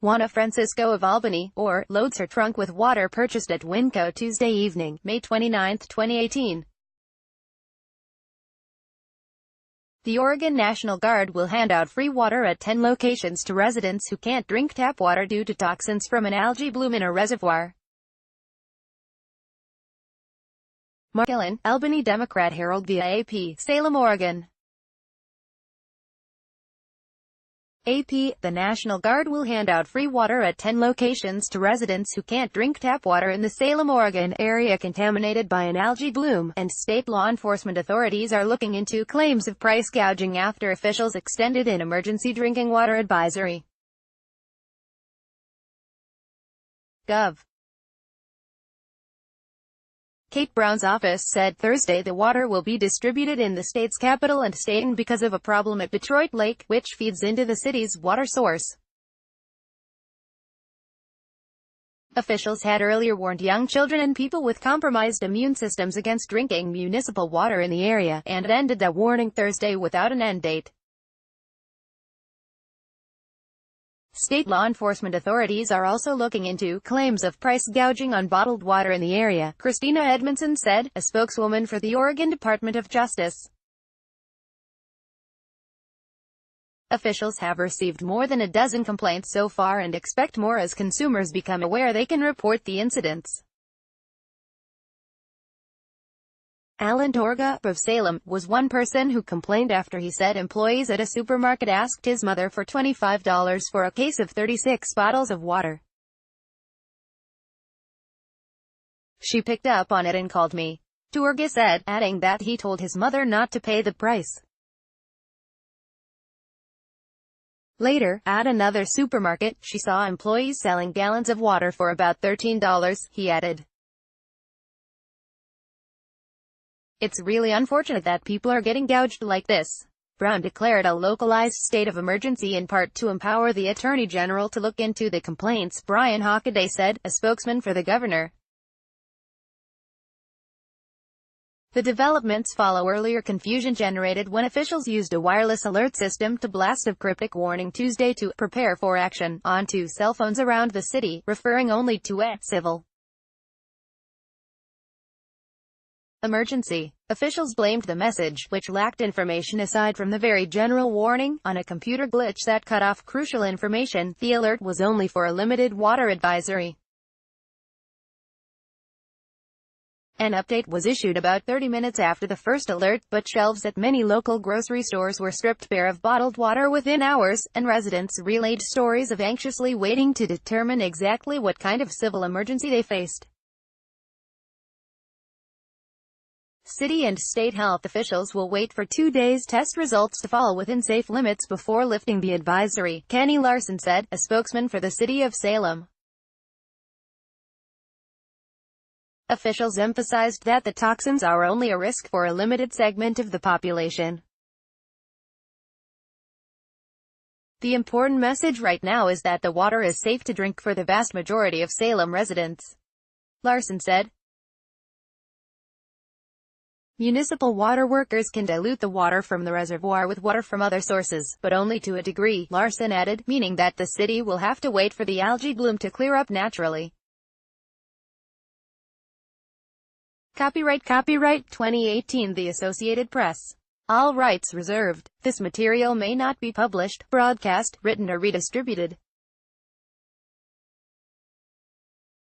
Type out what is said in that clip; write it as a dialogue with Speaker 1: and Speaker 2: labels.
Speaker 1: Juana Francisco of Albany, or, loads her trunk with water purchased at Winco Tuesday evening, May 29, 2018. The Oregon National Guard will hand out free water at 10 locations to residents who can't drink tap water due to toxins from an algae bloom in a reservoir. Mark Allen, Albany Democrat Herald via AP, Salem, Oregon. AP, the National Guard will hand out free water at 10 locations to residents who can't drink tap water in the Salem, Oregon area contaminated by an algae bloom, and state law enforcement authorities are looking into claims of price gouging after officials extended an emergency drinking water advisory. Gov. Kate Brown's office said Thursday the water will be distributed in the state's capital and Staten because of a problem at Detroit Lake, which feeds into the city's water source. Officials had earlier warned young children and people with compromised immune systems against drinking municipal water in the area, and ended that warning Thursday without an end date. State law enforcement authorities are also looking into claims of price gouging on bottled water in the area, Christina Edmondson said, a spokeswoman for the Oregon Department of Justice. Officials have received more than a dozen complaints so far and expect more as consumers become aware they can report the incidents. Alan Torga, of Salem, was one person who complained after he said employees at a supermarket asked his mother for $25 for a case of 36 bottles of water. She picked up on it and called me, Torga said, adding that he told his mother not to pay the price. Later, at another supermarket, she saw employees selling gallons of water for about $13, he added. It's really unfortunate that people are getting gouged like this. Brown declared a localized state of emergency in part to empower the Attorney General to look into the complaints, Brian Hockaday said, a spokesman for the governor. The developments follow earlier confusion generated when officials used a wireless alert system to blast a cryptic warning Tuesday to prepare for action onto cell phones around the city, referring only to a civil emergency. Officials blamed the message, which lacked information aside from the very general warning, on a computer glitch that cut off crucial information. The alert was only for a limited water advisory. An update was issued about 30 minutes after the first alert, but shelves at many local grocery stores were stripped bare of bottled water within hours, and residents relayed stories of anxiously waiting to determine exactly what kind of civil emergency they faced. City and state health officials will wait for 2 days' test results to fall within safe limits before lifting the advisory, Kenny Larson said, a spokesman for the city of Salem. Officials emphasized that the toxins are only a risk for a limited segment of the population. The important message right now is that the water is safe to drink for the vast majority of Salem residents, Larson said. Municipal water workers can dilute the water from the reservoir with water from other sources, but only to a degree, Larson added, meaning that the city will have to wait for the algae bloom to clear up naturally. Copyright 2018 The Associated Press. All rights reserved. This material may not be published, broadcast, written or redistributed.